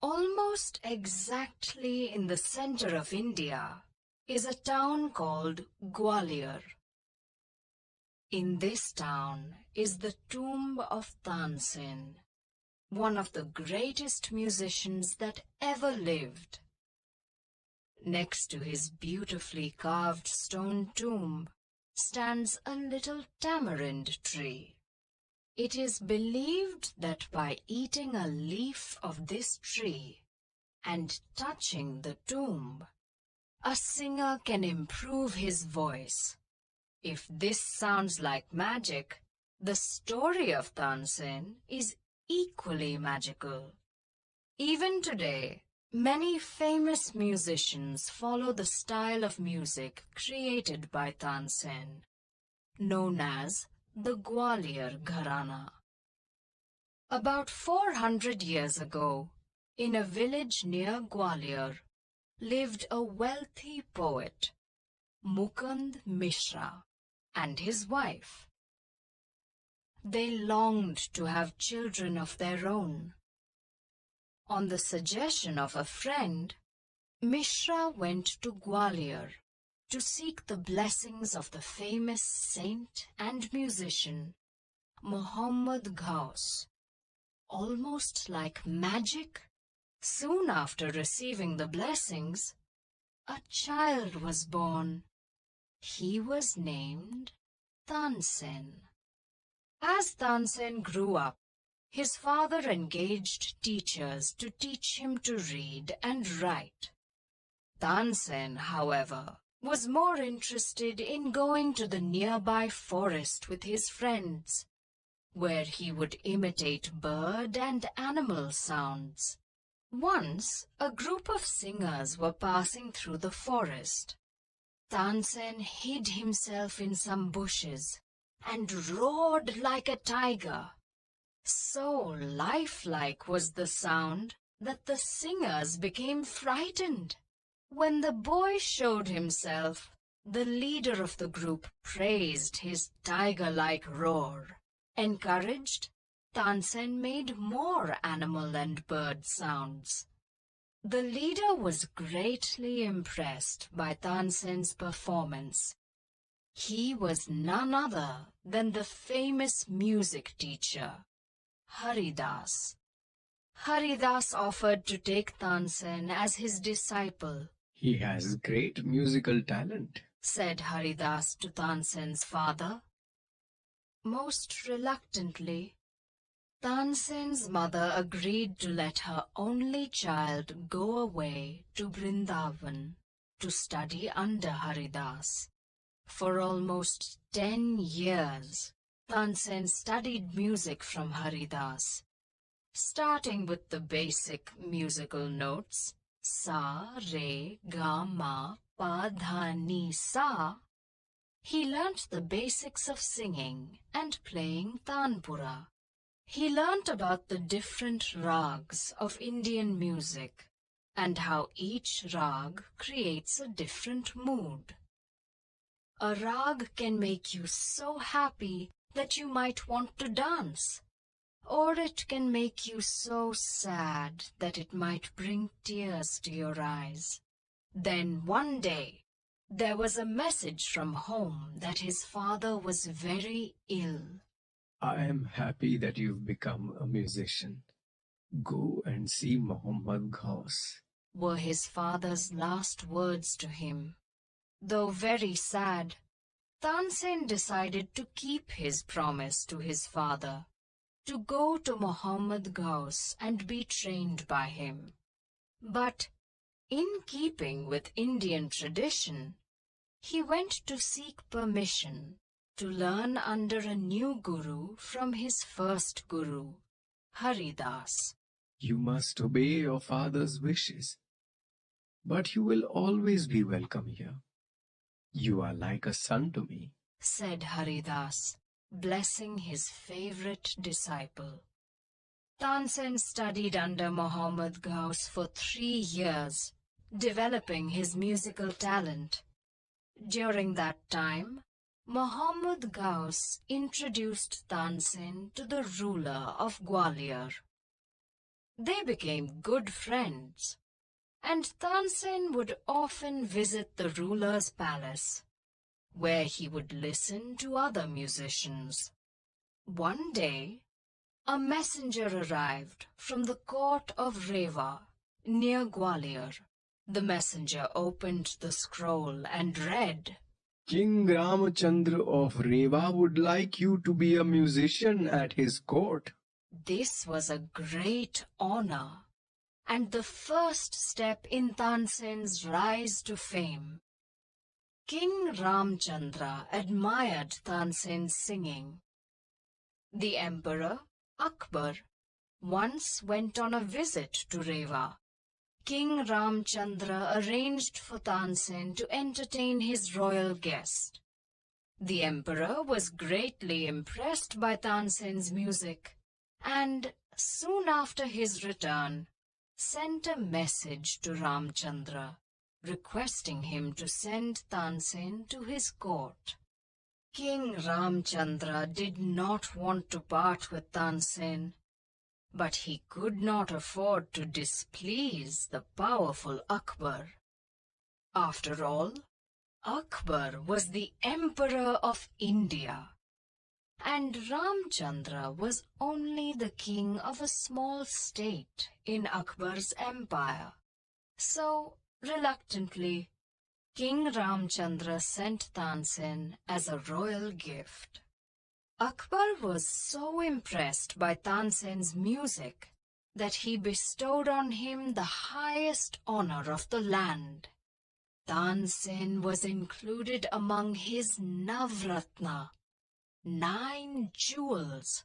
Almost exactly in the center of India is a town called Gwalior. In this town is the tomb of Tansen, one of the greatest musicians that ever lived. Next to his beautifully carved stone tomb stands a little tamarind tree. It is believed that by eating a leaf of this tree and touching the tomb, a singer can improve his voice. If this sounds like magic, the story of Tansen is equally magical. Even today, many famous musicians follow the style of music created by Tansen, known as the Gwalior Gharana. About 400 years ago, in a village near Gwalior, lived a wealthy poet, Mukund Mishra, and his wife. They longed to have children of their own. On the suggestion of a friend, Mishra went to Gwalior to seek the blessings of the famous saint and musician, Muhammad Ghaus. Almost like magic, soon after receiving the blessings, a child was born. He was named Tansen. As Tansen grew up, his father engaged teachers to teach him to read and write. Tansen, however, was more interested in going to the nearby forest with his friends, where he would imitate bird and animal sounds. Once, a group of singers were passing through the forest. Tansen hid himself in some bushes and roared like a tiger. So lifelike was the sound that the singers became frightened. When the boy showed himself, the leader of the group praised his tiger-like roar. Encouraged, Tansen made more animal and bird sounds. The leader was greatly impressed by Tansen's performance. He was none other than the famous music teacher, Haridas. Haridas offered to take Tansen as his disciple. He has great musical talent, said Haridas to Tansen's father. Most reluctantly, Tansen's mother agreed to let her only child go away to Vrindavan to study under Haridas. For almost 10 years, Tansen studied music from Haridas, starting with the basic musical notes sa, re, ga, ma, pa, dha, ni, sa. He learnt the basics of singing and playing tanpura. He learnt about the different rags of Indian music and how each rag creates a different mood. A rag can make you so happy that you might want to dance, or it can make you so sad that it might bring tears to your eyes. Then one day, there was a message from home that his father was very ill. I am happy that you've become a musician. Go and see Muhammad Ghaus, were his father's last words to him. Though very sad, Tansen decided to keep his promise to his father, to go to Muhammad Ghaus and be trained by him. But, in keeping with Indian tradition, he went to seek permission to learn under a new guru from his first guru, Haridas. You must obey your father's wishes, but you will always be welcome here. You are like a son to me, said Haridas, blessing his favorite disciple. Tansen studied under Muhammad Ghaus for 3 years, developing his musical talent. During that time, Muhammad Ghaus introduced Tansen to the ruler of Gwalior. They became good friends, and Tansen would often visit the ruler's palace, where he would listen to other musicians. One day, a messenger arrived from the court of Rewa, near Gwalior. The messenger opened the scroll and read, King Ramchandra of Rewa would like you to be a musician at his court. This was a great honor, and the first step in Tansen's rise to fame. King Ramchandra admired Tansen's singing. The Emperor Akbar once went on a visit to Rewa. King Ramchandra arranged for Tansen to entertain his royal guest. The Emperor was greatly impressed by Tansen's music, and soon after his return, sent a message to Ramchandra, requesting him to send Tansen to his court. King Ramchandra did not want to part with Tansen, but he could not afford to displease the powerful Akbar. After all, Akbar was the Emperor of India, and Ramchandra was only the king of a small state in Akbar's empire. So, reluctantly, King Ramchandra sent Tansen as a royal gift. Akbar was so impressed by Tansen's music that he bestowed on him the highest honor of the land. Tansen was included among his Navratna, 9 jewels,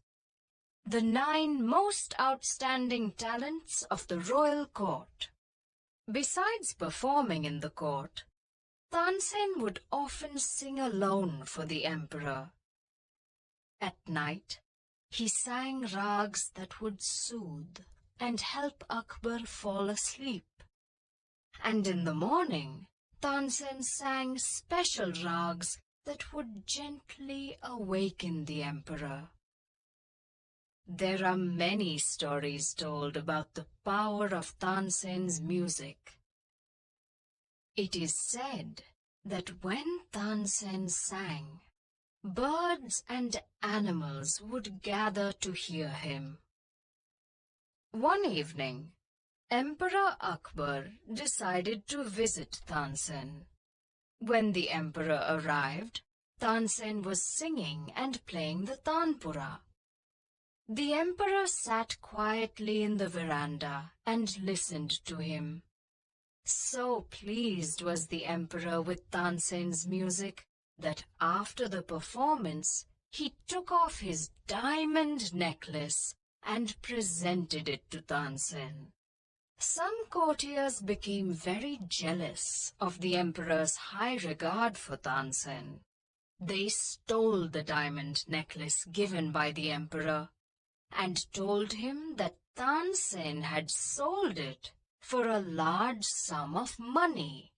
the 9 most outstanding talents of the royal court. Besides performing in the court, Tansen would often sing alone for the emperor. At night, he sang rags that would soothe and help Akbar fall asleep. And in the morning, Tansen sang special rags that would gently awaken the emperor. There are many stories told about the power of Tansen's music. It is said that when Tansen sang, birds and animals would gather to hear him. One evening, Emperor Akbar decided to visit Tansen. When the emperor arrived, Tansen was singing and playing the tanpura. The emperor sat quietly in the veranda and listened to him. So pleased was the emperor with Tansen's music that after the performance he took off his diamond necklace and presented it to Tansen. Some courtiers became very jealous of the emperor's high regard for Tansen. They stole the diamond necklace given by the emperor and told him that Tansen had sold it for a large sum of money.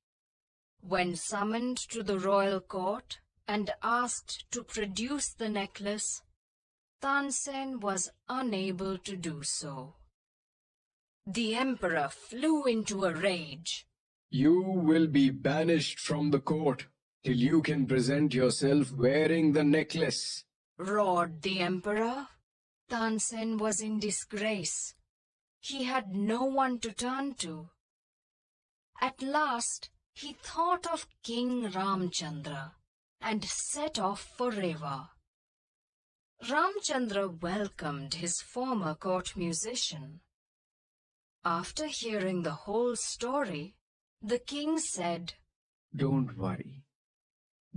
When summoned to the royal court and asked to produce the necklace, Tansen was unable to do so. The emperor flew into a rage. You will be banished from the court till you can present yourself wearing the necklace, Roared the emperor. Tansen was in disgrace. He had no one to turn to. At last, he thought of King Ramchandra and set off for Rewa. Ramchandra welcomed his former court musician. After hearing the whole story, the king said, Don't worry.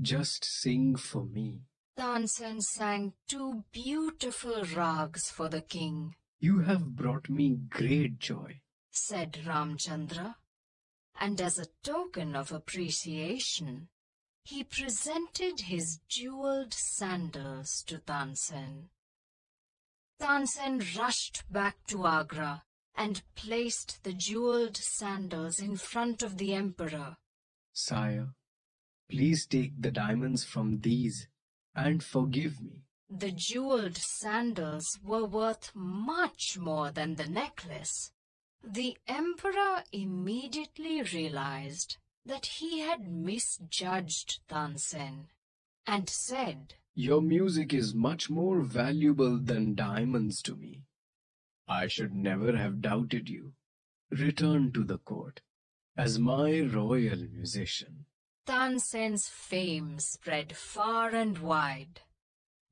Just sing for me. Tansen sang 2 beautiful rags for the king, You have brought me great joy. said Ramchandra, and as a token of appreciation, he presented his jeweled sandals to Tansen. Tansen rushed back to Agra and placed the jeweled sandals in front of the emperor. Sire, please take the diamonds from these and forgive me. The jeweled sandals were worth much more than the necklace. The emperor immediately realized that he had misjudged Tansen and said, "Your music is much more valuable than diamonds to me. I should never have doubted you. Return to the court as my royal musician." Tansen's fame spread far and wide.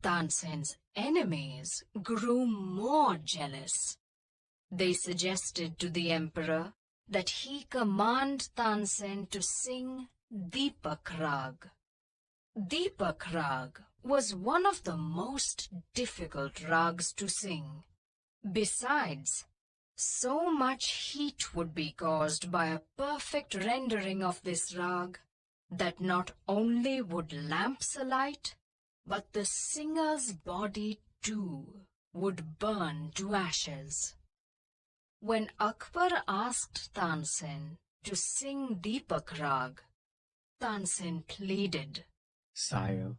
Tansen's enemies grew more jealous. They suggested to the emperor that he command Tansen to sing Deepak Rag. Deepak Rag was one of the most difficult rags to sing. Besides, so much heat would be caused by a perfect rendering of this rag that not only would lamps alight, but the singer's body too would burn to ashes. When Akbar asked Tansen to sing Deepak Rag, Tansen pleaded, "Sire,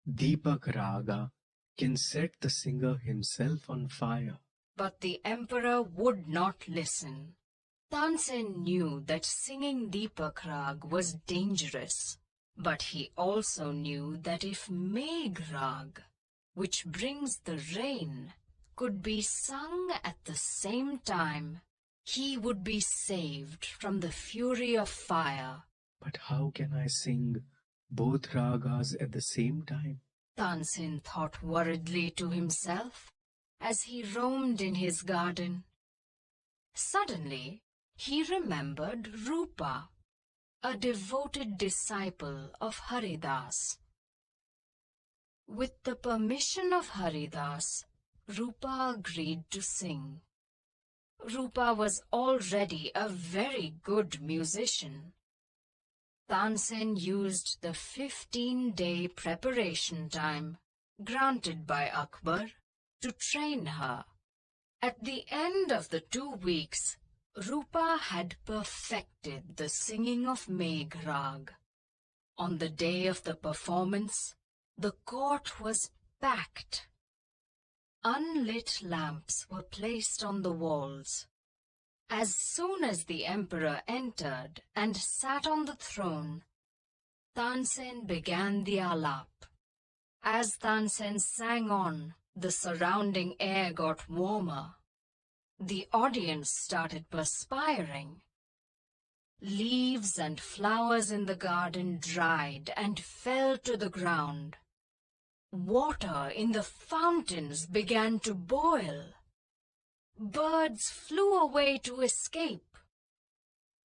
Deepak Raga can set the singer himself on fire." But the emperor would not listen. Tansen knew that singing Deepak Rag was dangerous, but he also knew that if Megh Rag, which brings the rain, could be sung at the same time, he would be saved from the fury of fire. "But how can I sing both ragas at the same time?" Tansen thought worriedly to himself as he roamed in his garden. Suddenly, he remembered Rupa, a devoted disciple of Haridas. With the permission of Haridas, Rupa agreed to sing. Rupa was already a very good musician. Tansen used the 15-day preparation time granted by Akbar to train her. At the end of the 2 weeks, Rupa had perfected the singing of Megh Rag. On the day of the performance, the court was packed. Unlit lamps were placed on the walls. As soon as the emperor entered and sat on the throne, Tansen began the alap. As Tansen sang on, the surrounding air got warmer. The audience started perspiring. Leaves and flowers in the garden dried and fell to the ground. Water in the fountains began to boil. Birds flew away to escape.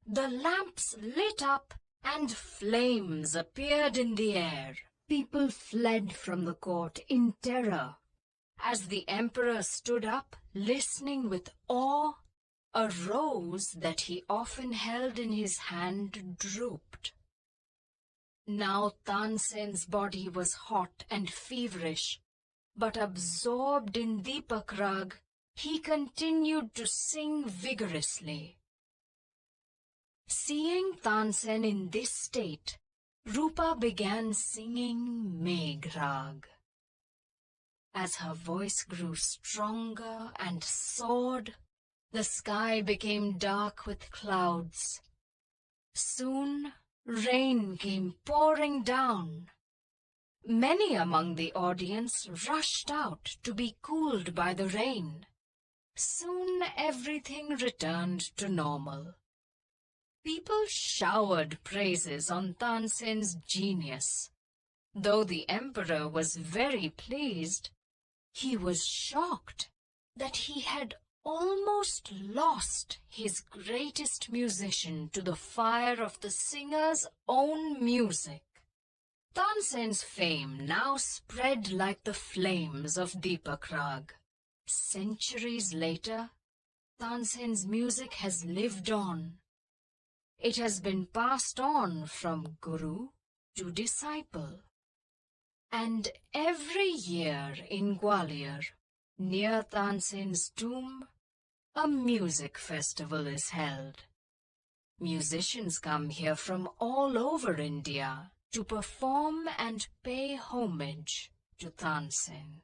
The lamps lit up and flames appeared in the air. People fled from the court in terror. As the emperor stood up, listening with awe, a rose that he often held in his hand drooped. Now Tansen's body was hot and feverish, but absorbed in Deepak Rag, he continued to sing vigorously. Seeing Tansen in this state, Rupa began singing Megh Rag. As her voice grew stronger and soared, the sky became dark with clouds. Soon, rain came pouring down. Many among the audience rushed out to be cooled by the rain. Soon everything returned to normal. People showered praises on Tansen's genius. Though the emperor was very pleased, he was shocked that he had almost lost his greatest musician to the fire of the singer's own music. Tansen's fame now spread like the flames of Deepak Rag. Centuries later, Tansen's music has lived on. It has been passed on from guru to disciple. And every year in Gwalior, near Tansen's tomb, a music festival is held. Musicians come here from all over India to perform and pay homage to Tansen.